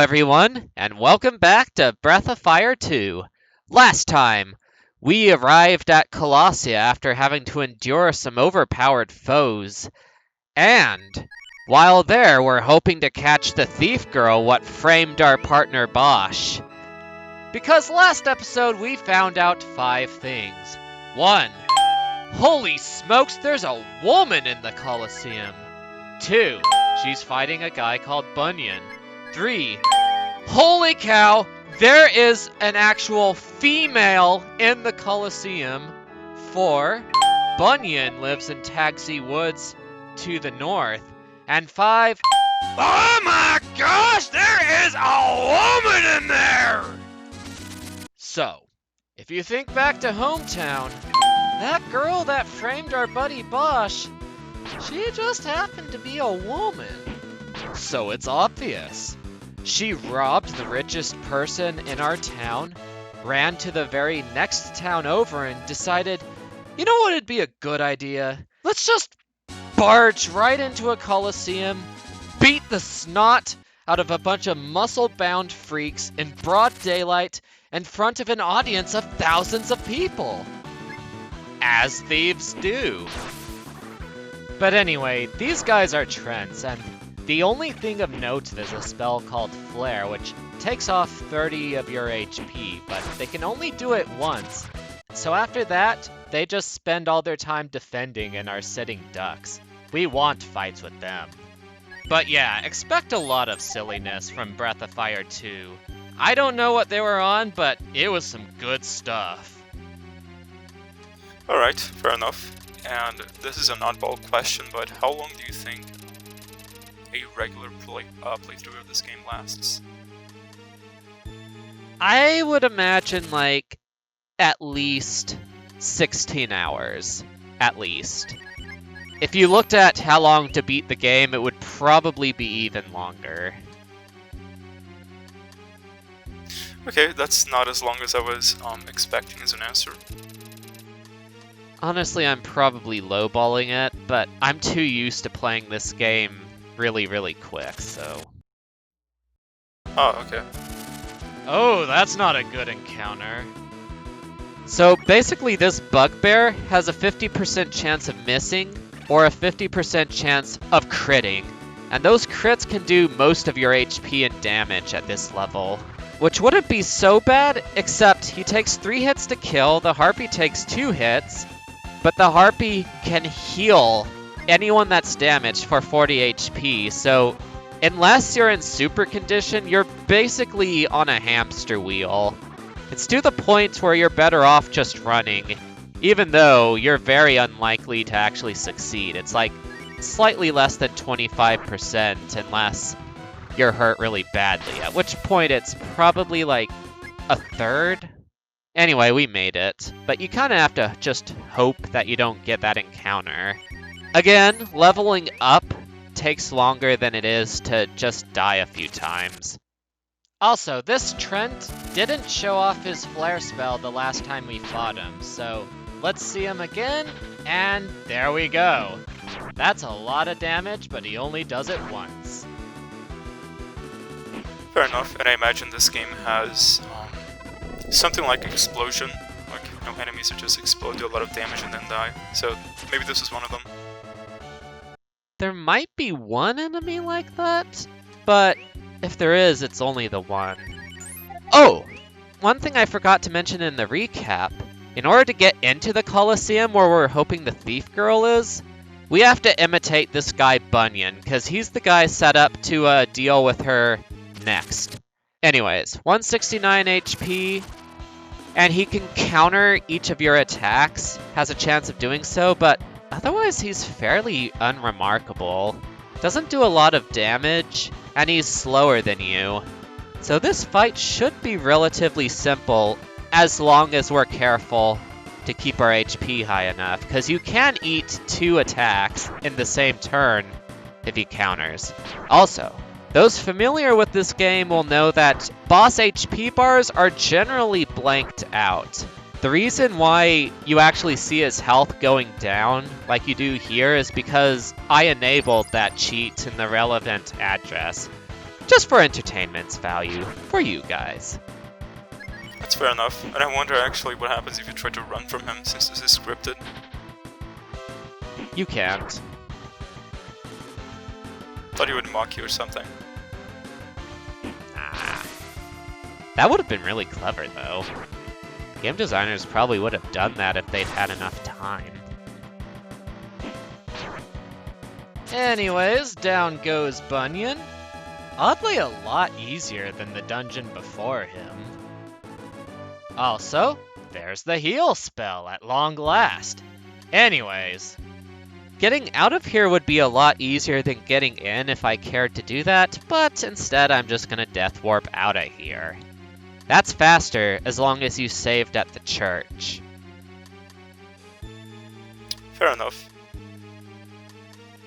everyone, and welcome back to Breath of Fire 2. Last time, we arrived at Colossia after having to endure some overpowered foes. And, while there, we're hoping to catch the thief girl what framed our partner Bosch. Because last episode we found out 5 things. 1. Holy smokes, there's a woman in the Colosseum. 2. She's fighting a guy called Bunyan. 3. Holy cow, there is an actual female in the Colosseum. 4. Bunyan lives in Taxi Woods to the north. And 5. Oh my gosh, there is a woman in there! So, if you think back to hometown, that girl that framed our buddy Bosch, she just happened to be a woman. So it's obvious. She robbed the richest person in our town, ran to the very next town over and decided, you know what would be a good idea? Let's just barge right into a coliseum, beat the snot out of a bunch of muscle-bound freaks in broad daylight in front of an audience of thousands of people. As thieves do. But anyway, these guys are Trents, and the only thing of note is a spell called Flare, which takes off 30 of your HP, but they can only do it once. So after that, they just spend all their time defending and are sitting ducks. We want fights with them. But yeah, expect a lot of silliness from Breath of Fire 2. I don't know what they were on, but it was some good stuff. Alright, fair enough. And this is an oddball question, but how long do you think a regular playthrough of this game lasts? I would imagine like at least 16 hours. At least. If you looked at how long to beat the game, it would probably be even longer. Okay, that's not as long as I was expecting as an answer. Honestly, I'm probably lowballing it, but I'm too used to playing this game really quick, so... Oh, okay. Oh, that's not a good encounter. So basically this Bugbear has a 50% chance of missing, or a 50% chance of critting. And those crits can do most of your HP and damage at this level. Which wouldn't be so bad, except he takes 3 hits to kill, the Harpy takes 2 hits, but the Harpy can heal anyone that's damaged for 40 HP, so unless you're in super condition, you're basically on a hamster wheel. It's to the point where you're better off just running, even though you're very unlikely to actually succeed. It's like slightly less than 25% unless you're hurt really badly, at which point it's probably like a third. Anyway, we made it, but you kind of have to just hope that you don't get that encounter. Again, leveling up takes longer than it is to just die a few times. Also, this Trent didn't show off his flare spell the last time we fought him, so let's see him again, and there we go. That's a lot of damage, but he only does it once. Fair enough, and I imagine this game has something like explosion, like enemies that just explode, do a lot of damage and then die. So maybe this is one of them. There might be one enemy like that, but if there is, it's only the one. Oh! One thing I forgot to mention in the recap. In order to get into the Colosseum where we're hoping the thief girl is, we have to imitate this guy Bunyan, because he's the guy set up to deal with her next. Anyways, 169 HP, and he can counter each of your attacks, has a chance of doing so, but otherwise he's fairly unremarkable. Doesn't do a lot of damage, and he's slower than you. So this fight should be relatively simple, as long as we're careful to keep our HP high enough, because you can eat 2 attacks in the same turn if he counters. Also, those familiar with this game will know that boss HP bars are generally blanked out. The reason why you actually see his health going down, like you do here, is because I enabled that cheat in the relevant address. Just for entertainment's value, for you guys. That's fair enough. And I wonder actually what happens if you try to run from him, since this is scripted. You can't. Thought he would mock you or something. Ah. That would have been really clever, though. Game designers probably would have done that if they'd had enough time. Anyways, down goes Bunyan. Oddly a lot easier than the dungeon before him. Also, there's the heal spell at long last. Anyways, getting out of here would be a lot easier than getting in if I cared to do that, but instead I'm just gonna death warp out of here. That's faster as long as you saved at the church. Fair enough.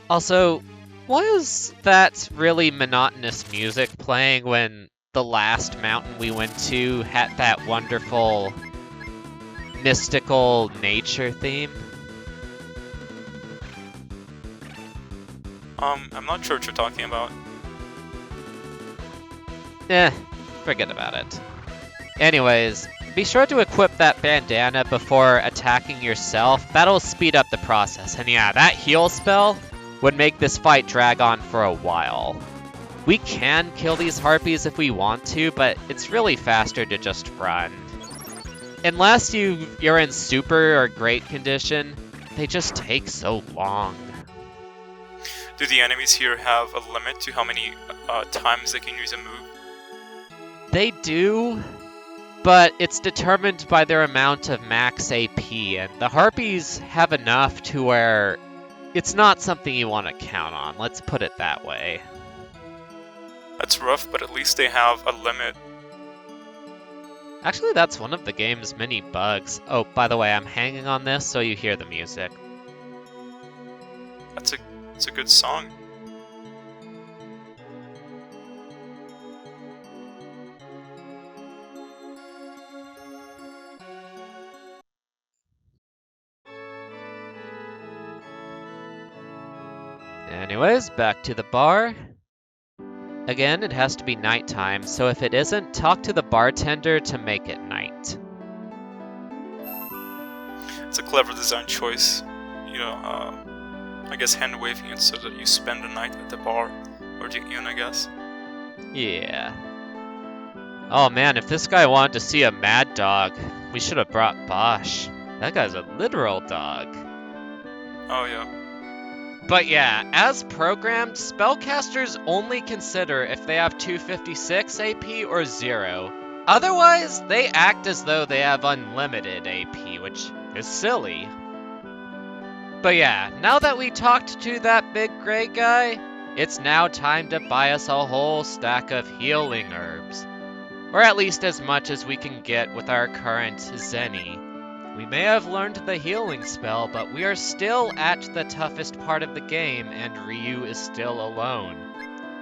Also, why is that really monotonous music playing when the last mountain we went to had that wonderful mystical nature theme? I'm not sure what you're talking about. Forget about it. Anyways, be sure to equip that bandana before attacking yourself. That'll speed up the process. And yeah, that heal spell would make this fight drag on for a while. We can kill these harpies if we want to, but it's really faster to just run. Unless you're in super or great condition, they just take so long. Do the enemies here have a limit to how many times they can use a move? They do, but it's determined by their amount of max AP, and the harpies have enough to where it's not something you want to count on, let's put it that way. That's rough, but at least they have a limit. Actually, that's one of the game's many bugs. Oh, by the way, I'm hanging on this so you hear the music. It's a good song. Anyways, back to the bar. Again, it has to be nighttime, so if it isn't, talk to the bartender to make it night. It's a clever design choice. You know, I guess hand-waving it so that you spend the night at the bar. Or the inn, I guess. Yeah. Oh man, if this guy wanted to see a mad dog, we should have brought Bosch. That guy's a literal dog. Oh yeah. But yeah, as programmed, spellcasters only consider if they have 256 AP or 0. Otherwise, they act as though they have unlimited AP, which is silly. But yeah, now that we talked to that big gray guy, it's now time to buy us a whole stack of healing herbs. Or at least as much as we can get with our current Zenny. We may have learned the healing spell, but we are still at the toughest part of the game, and Ryu is still alone.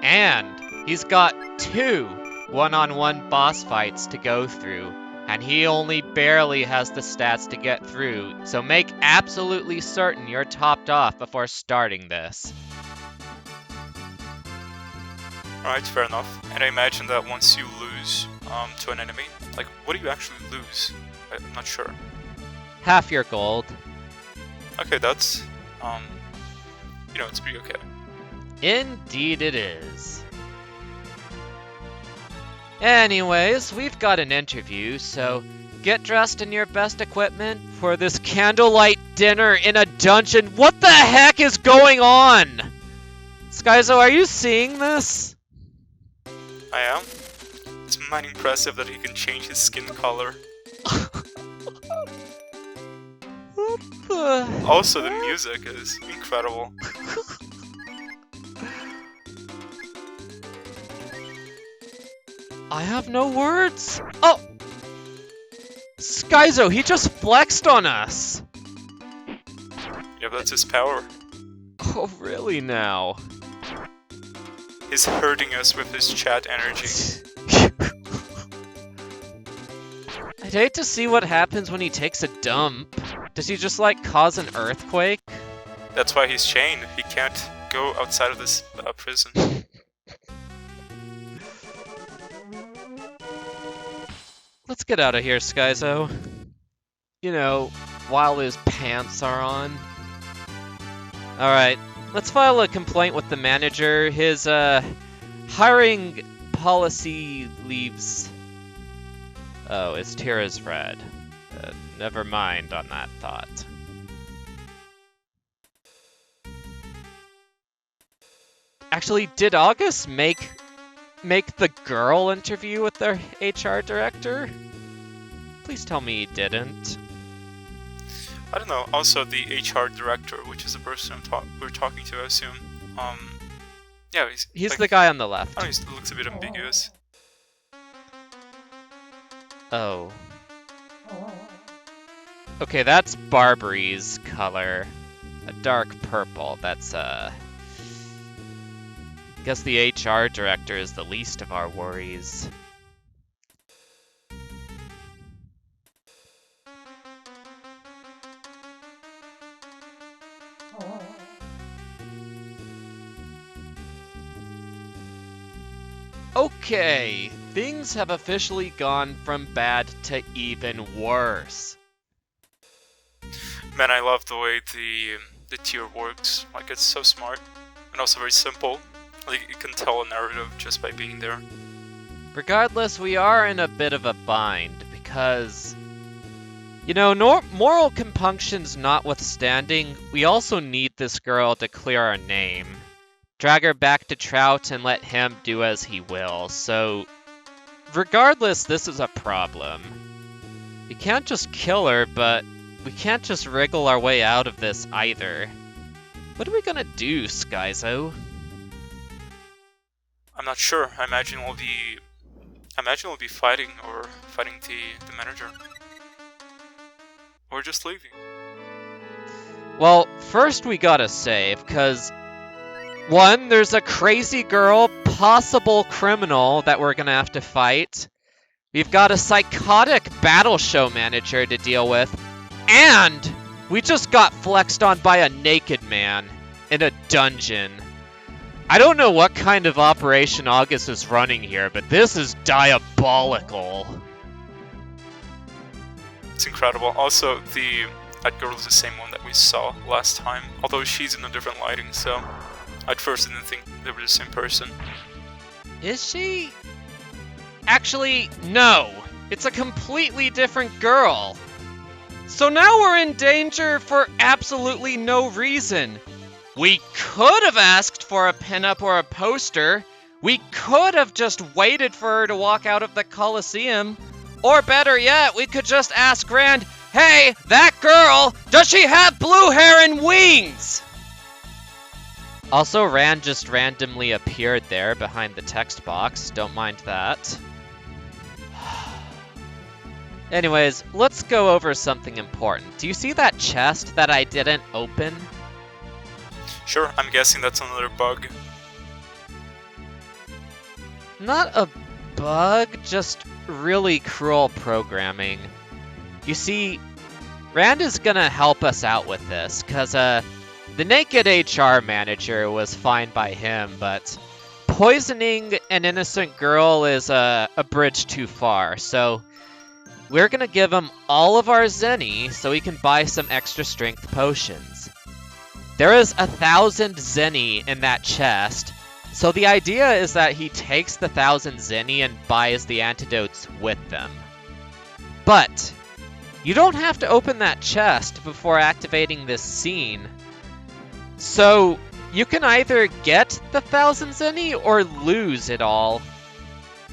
And he's got 2 one-on-one boss fights to go through, and he only barely has the stats to get through, so make absolutely certain you're topped off before starting this. Alright, fair enough. And I imagine that once you lose to an enemy, like, what do you actually lose? I'm not sure. Half your gold. Okay, that's, you know, it's pretty okay. Indeed it is. Anyways, we've got an interview, so get dressed in your best equipment for this candlelight dinner in a dungeon. What the heck is going on? Skaizo, are you seeing this? I am. It's mighty impressive that he can change his skin color. Also, the music is incredible. I have no words. Oh! Skaizo, he just flexed on us! Yeah, that's his power. Oh, really now? He's hurting us with his chat energy. I'd hate to see what happens when he takes a dump. Does he just, like, cause an earthquake? That's why he's chained. He can't go outside of this prison. Let's get out of here, Skaizo. You know, while his pants are on. Alright, let's file a complaint with the manager. His, hiring policy leaves... Oh, his tier is red. Never mind on that thought. Actually, did Augus make the girl interview with their HR director? Please tell me he didn't. I don't know. Also, the HR director, which is the person we're talking to, I assume. Yeah, He's like, the guy on the left. Oh, he looks a bit ambiguous. Oh. Okay, that's Barbari's color. A dark purple. That's, guess the HR director is the least of our worries. Okay, things have officially gone from bad to even worse. Man, I love the way the tier works. Like, it's so smart and also very simple. Like, you can tell a narrative just by being there. Regardless, we are in a bit of a bind because, you know, moral compunctions notwithstanding, we also need this girl to clear our name. Drag her back to Trout and let him do as he will. So, regardless, this is a problem. We can't just kill her, but we can't just wriggle our way out of this either. What are we gonna do, Skaizo? I'm not sure. I imagine we'll be fighting the manager. Or just leaving. Well, first we gotta save, cause one, there's a crazy girl, possible criminal that we're gonna have to fight. We've got a psychotic battle show manager to deal with. And we just got flexed on by a naked man in a dungeon. I don't know what kind of operation Augus is running here, but this is diabolical. It's incredible. Also, that girl is the same one that we saw last time, although she's in a different lighting, so at first I didn't think they were the same person. Is she? Actually, no. It's a completely different girl. So now we're in danger for absolutely no reason. We could have asked for a pinup or a poster. We could have just waited for her to walk out of the Coliseum. Or better yet, we could just ask Rand, hey, that girl, does she have blue hair and wings? Also, Rand just randomly appeared there behind the text box. Don't mind that. Anyways, let's go over something important. Do you see that chest that I didn't open? Sure, I'm guessing that's another bug. Not a bug, just really cruel programming. You see, Rand is gonna help us out with this, cause the naked HR manager was fine by him, but poisoning an innocent girl is a bridge too far, so we're gonna give him all of our Zenny so he can buy some extra strength potions. There is 1,000 Zenny in that chest, so the idea is that he takes the 1,000 Zenny and buys the antidotes with them. But you don't have to open that chest before activating this scene. So you can either get the 1,000 Zenny or lose it all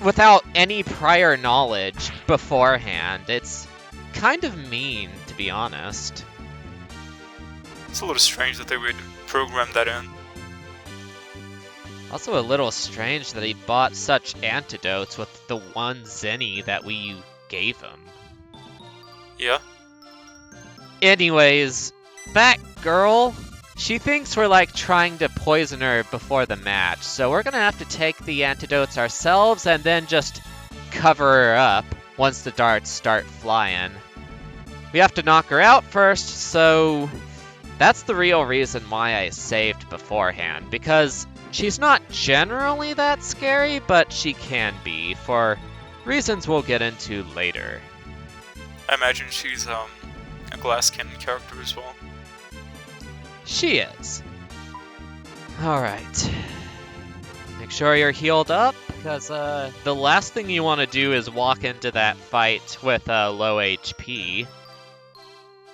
without any prior knowledge beforehand. It's kind of mean, to be honest. It's a little strange that they would program that in. Also a little strange that he bought such antidotes with the 1 Zenny that we gave him. Yeah? Anyways, that girl, she thinks we're like trying to poison her before the match, so we're gonna have to take the antidotes ourselves and then just cover her up once the darts start flying. We have to knock her out first, so that's the real reason why I saved beforehand, because she's not generally that scary, but she can be for Reasons we'll get into later. I imagine she's a glass cannon character as well. She is. Alright. Make sure you're healed up, because the last thing you want to do is walk into that fight with low HP.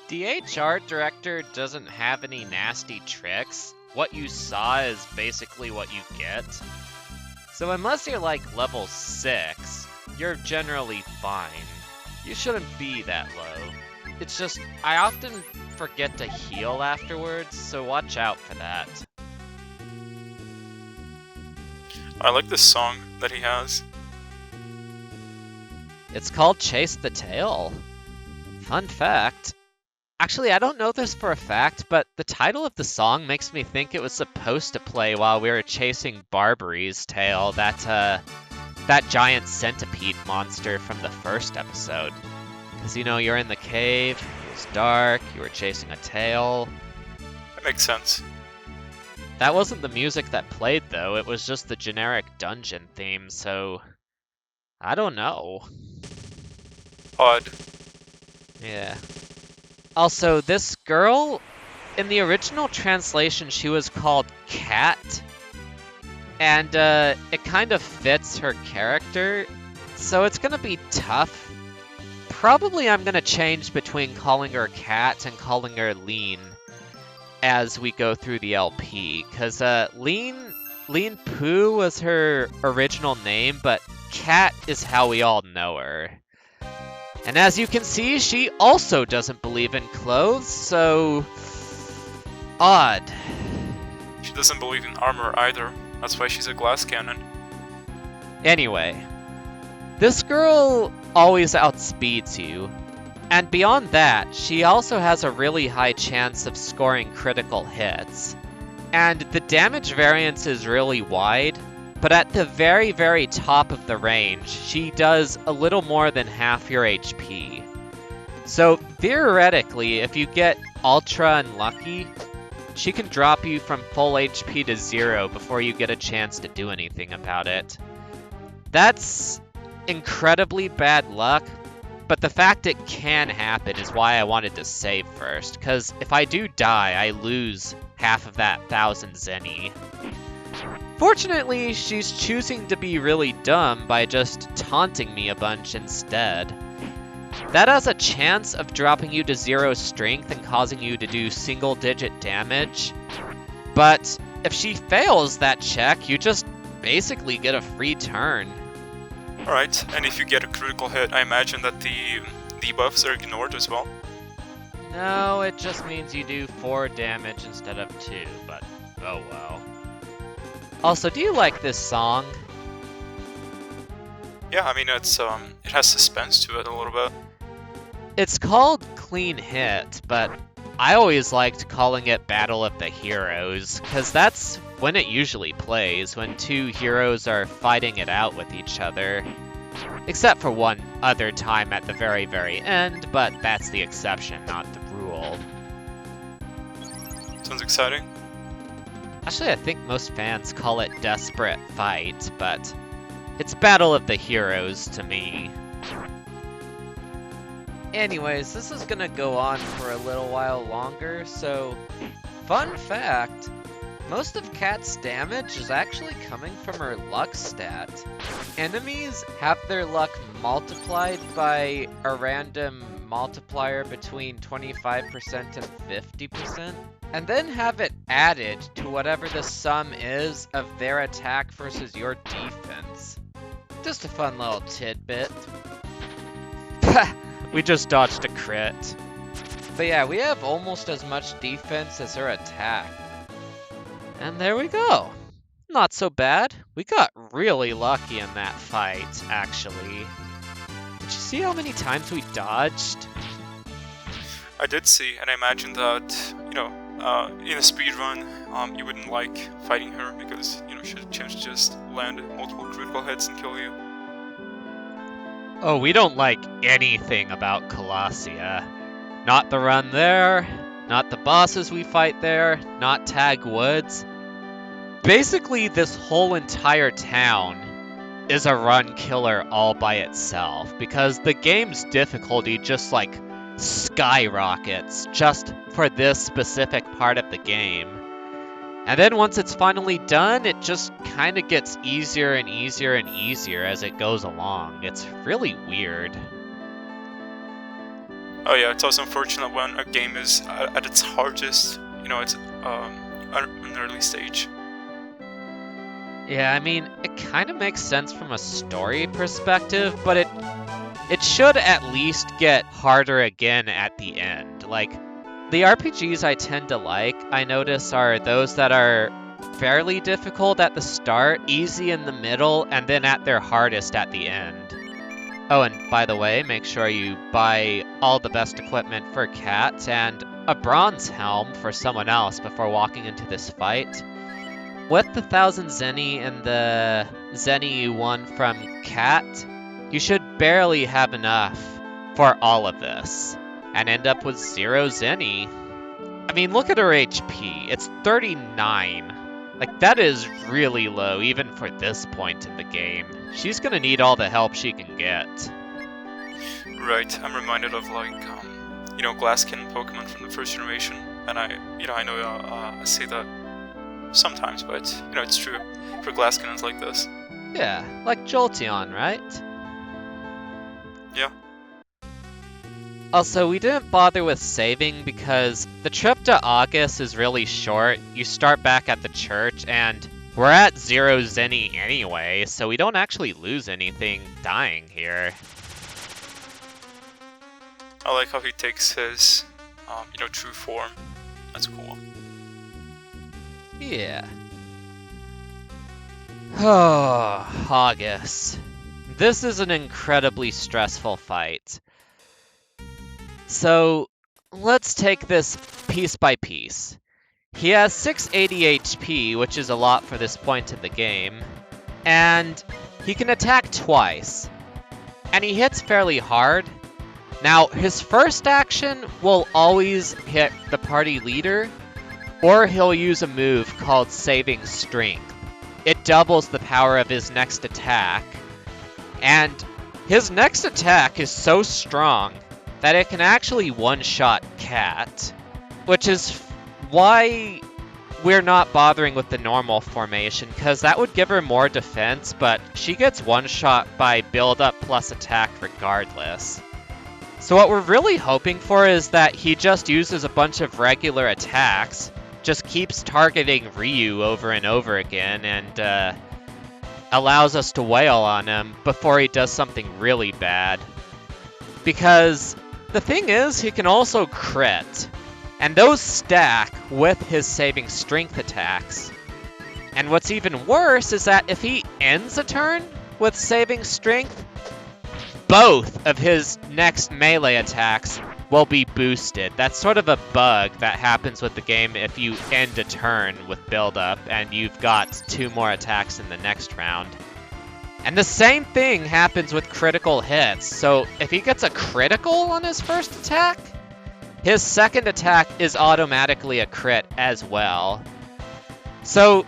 The art director doesn't have any nasty tricks. What you saw is basically what you get. So unless you're like level 6, you're generally fine. You shouldn't be that low. It's just, I often forget to heal afterwards, so watch out for that. I like this song that he has. It's called Chase the Tail. Fun fact. Actually, I don't know this for a fact, but the title of the song makes me think it was supposed to play while we were chasing Barbary's tail, that giant centipede monster from the first episode. Because, you know, you're in the cave, it was dark, you were chasing a tail. That makes sense. That wasn't the music that played, though. It was just the generic dungeon theme, so... I don't know. Odd. Yeah. Also, this girl, in the original translation, she was called Cat. And it kind of fits her character, so it's gonna be tough. Probably I'm gonna change between calling her Cat and calling her Lean as we go through the LP, because Lean Poo was her original name, but Cat is how we all know her. And as you can see, she also doesn't believe in clothes, so... odd. She doesn't believe in armor either. That's why she's a glass cannon. Anyway, this girl always outspeeds you. And beyond that, she also has a really high chance of scoring critical hits. And the damage variance is really wide, but at the very, very top of the range, she does a little more than half your HP. So theoretically, if you get ultra unlucky, she can drop you from full HP to 0 before you get a chance to do anything about it. That's incredibly bad luck, but the fact it can happen is why I wanted to save first, because if I do die, I lose half of that 1,000 zenny. Fortunately, she's choosing to be really dumb by just taunting me a bunch instead. That has a chance of dropping you to 0 strength and causing you to do single-digit damage. But if she fails that check, you just basically get a free turn. Alright, and if you get a critical hit, I imagine that the debuffs are ignored as well? No, it just means you do 4 damage instead of 2, but oh well. Also, do you like this song? Yeah, I mean, it has suspense to it a little bit. It's called Clean Hit, but I always liked calling it Battle of the Heroes, because that's when it usually plays, when 2 heroes are fighting it out with each other. Except for one other time at the very, very end, but that's the exception, not the rule. Sounds exciting. Actually, I think most fans call it Desperate Fight, but it's Battle of the Heroes to me. Anyways, this is gonna go on for a little while longer, so fun fact, most of Cat's damage is actually coming from her luck stat. Enemies have their luck multiplied by a random multiplier between 25% and 50%, and then have it added to whatever the sum is of their attack versus your defense. Just a fun little tidbit. We just dodged a crit. But yeah, we have almost as much defense as her attack. And there we go. Not so bad. We got really lucky in that fight, actually. Did you see how many times we dodged? I did see, and I imagine that, you know, in a speedrun, you wouldn't like fighting her because, you know, she had a chance to just land multiple critical hits and kill you. Oh, we don't like anything about Colossia. Not the run there, not the bosses we fight there, not Tag Woods. Basically, this whole entire town is a run killer all by itself, because the game's difficulty just like skyrockets just for this specific part of the game. And then once it's finally done, it just kind of gets easier and easier and easier as it goes along. It's really weird. Oh yeah, it's also unfortunate when a game is at its hardest, you know, it's an early stage. Yeah, I mean, it kind of makes sense from a story perspective, but it should at least get harder again at the end. Like, the RPGs I tend to like, I notice, are those that are fairly difficult at the start, easy in the middle, and then at their hardest at the end. Oh, and by the way, make sure you buy all the best equipment for Cat and a bronze helm for someone else before walking into this fight. With the 1,000 Zenny and the Zenny you won from Cat, you should barely have enough for all of this, and end up with 0 Zenny. I mean, look at her HP. It's 39. Like, that is really low, even for this point in the game. She's gonna need all the help she can get. Right, I'm reminded of, like, you know, glass cannon Pokemon from the first generation, and I say that sometimes, but, you know, it's true for glass cannons like this. Yeah, like Jolteon, right? Yeah. Also, we didn't bother with saving because the trip to Augus is really short. You start back at the church, and we're at 0 Zenny anyway, so we don't actually lose anything dying here. I like how he takes his, you know, true form. That's cool. Yeah. Oh, Augus. This is an incredibly stressful fight. So, let's take this piece by piece. He has 680 HP, which is a lot for this point in the game, and he can attack twice, and he hits fairly hard. Now, his first action will always hit the party leader, or he'll use a move called Saving Strength. It doubles the power of his next attack, and his next attack is so strong that it can actually one-shot Cat, which is why we're not bothering with the normal formation, because that would give her more defense, but she gets one-shot by build-up plus attack regardless. So what we're really hoping for is that he just uses a bunch of regular attacks, just keeps targeting Ryu over and over again, and allows us to wail on him before he does something really bad. Because the thing is, he can also crit, and those stack with his saving strength attacks. And what's even worse is that if he ends a turn with saving strength, both of his next melee attacks will be boosted. That's sort of a bug that happens with the game if you end a turn with build-up and you've got 2 more attacks in the next round. And the same thing happens with critical hits. So if he gets a critical on his first attack, his second attack is automatically a crit as well. So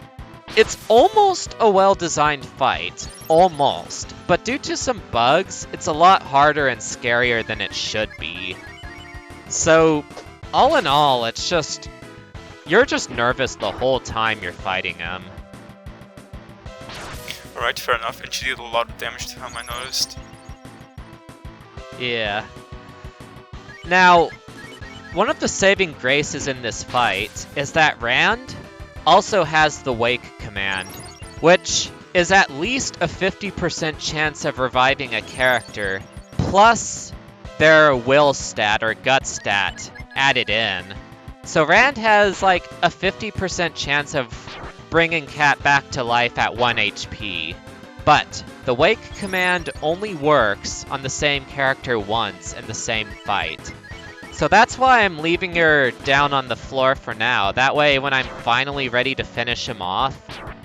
it's almost a well-designed fight, almost. But due to some bugs, it's a lot harder and scarier than it should be. So all in all, it's just, you're just nervous the whole time you're fighting him. Alright, fair enough, and she did a lot of damage to him, I noticed. Yeah. Now, one of the saving graces in this fight is that Rand also has the Wake command, which is at least a 50% chance of reviving a character, plus their will stat or gut stat added in. So Rand has like a 50% chance of bringing Cat back to life at 1 HP. But the Wake command only works on the same character once in the same fight. So that's why I'm leaving her down on the floor for now. That way when I'm finally ready to finish him off,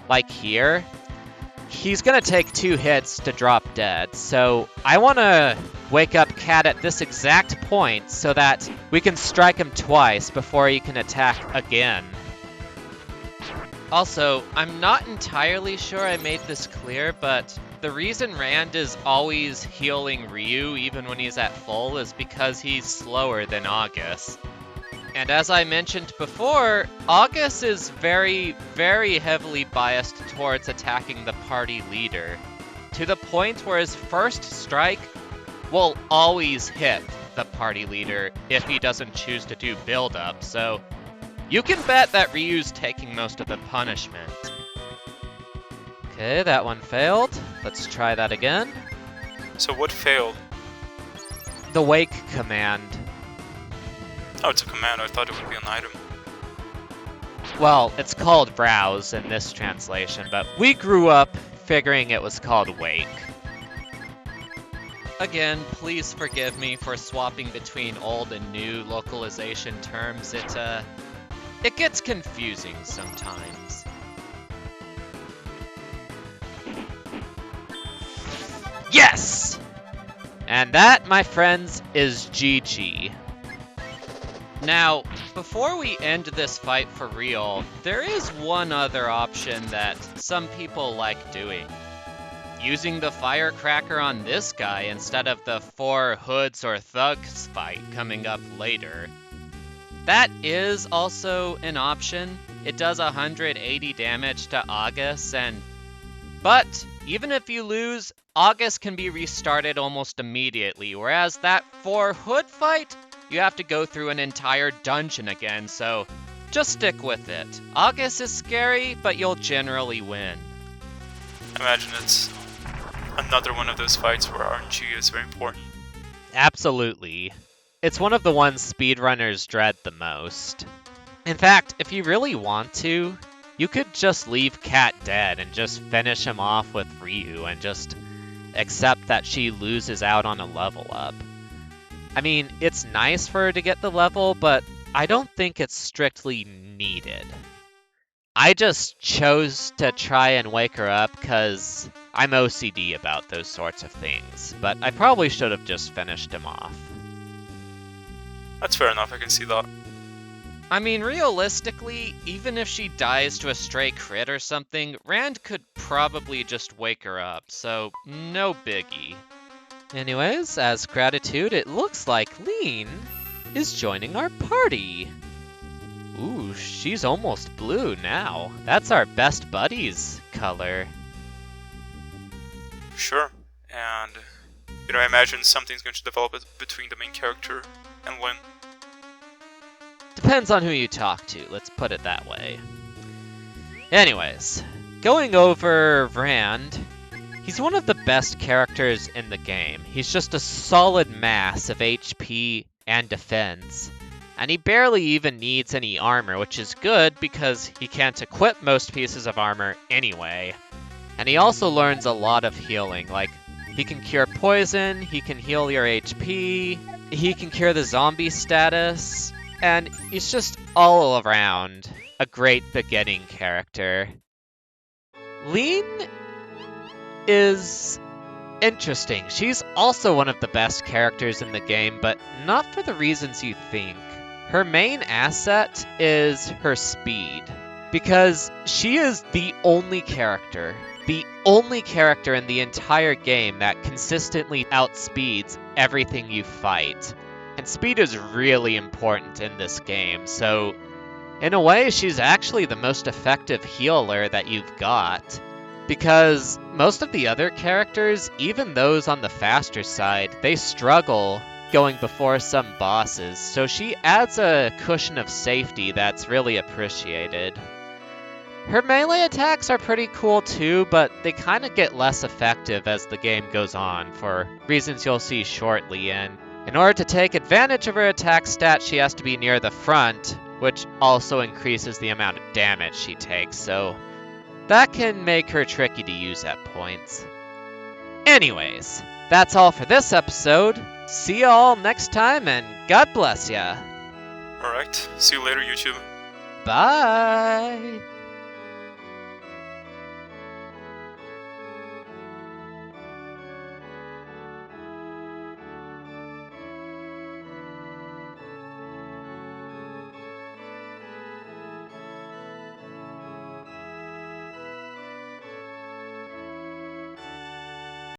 like here, he's gonna take 2 hits to drop dead. So I wanna wake up Cat at this exact point so that we can strike him twice before he can attack again. Also, I'm not entirely sure I made this clear, but the reason Rand is always healing Ryu even when he's at full is because he's slower than Augus. And as I mentioned before, Augus is very, very heavily biased towards attacking the party leader, to the point where his first strike will always hit the party leader if he doesn't choose to do build-up, so you can bet that Ryu's taking most of the punishment. Okay, that one failed. Let's try that again. So what failed? The wake command. Oh, it's a command. I thought it would be an item. Well, it's called browse in this translation, but we grew up figuring it was called wake. Again, please forgive me for swapping between old and new localization terms. It gets confusing sometimes. Yes! And that, my friends, is GG. Now, before we end this fight for real, there is one other option that some people like doing. Using the firecracker on this guy instead of the 4 hoods or thugs fight coming up later. That is also an option. It does 180 damage to Augus, but even if you lose, Augus can be restarted almost immediately, whereas that 4 hood fight, you have to go through an entire dungeon again, so just stick with it. Augus is scary, but you'll generally win. I imagine it's another one of those fights where RNG is very important. Absolutely. It's one of the ones speedrunners dread the most. In fact, if you really want to, you could just leave Cat dead and just finish him off with Ryu and just accept that she loses out on a level up. I mean, it's nice for her to get the level, but I don't think it's strictly needed. I just chose to try and wake her up because I'm OCD about those sorts of things, but I probably should have just finished him off. That's fair enough, I can see that. I mean, realistically, even if she dies to a stray crit or something, Rand could probably just wake her up, so no biggie. Anyways, as gratitude, it looks like Lean is joining our party. Ooh, she's almost blue now. That's our best buddies color. Sure, and I imagine something's going to develop between the main character and Lynn. Depends on who you talk to, let's put it that way. Anyways, going over Rand, he's one of the best characters in the game. He's just a solid mass of HP and defense. And he barely even needs any armor, which is good because he can't equip most pieces of armor anyway. And he also learns a lot of healing, like he can cure poison, he can heal your HP, he can cure the zombie status, and he's just all around a great beginning character. Lean is interesting. She's also one of the best characters in the game, but not for the reasons you think. Her main asset is her speed, because she is the only character in the entire game that consistently outspeeds everything you fight. And speed is really important in this game, so in a way she's actually the most effective healer that you've got. Because most of the other characters, even those on the faster side, they struggle going before some bosses, so she adds a cushion of safety that's really appreciated. Her melee attacks are pretty cool too, but they kind of get less effective as the game goes on, for reasons you'll see shortly, and in order to take advantage of her attack stat, she has to be near the front, which also increases the amount of damage she takes, so that can make her tricky to use at points. Anyways, that's all for this episode. See y'all next time, and God bless ya. Alright, see you later, YouTube. Bye!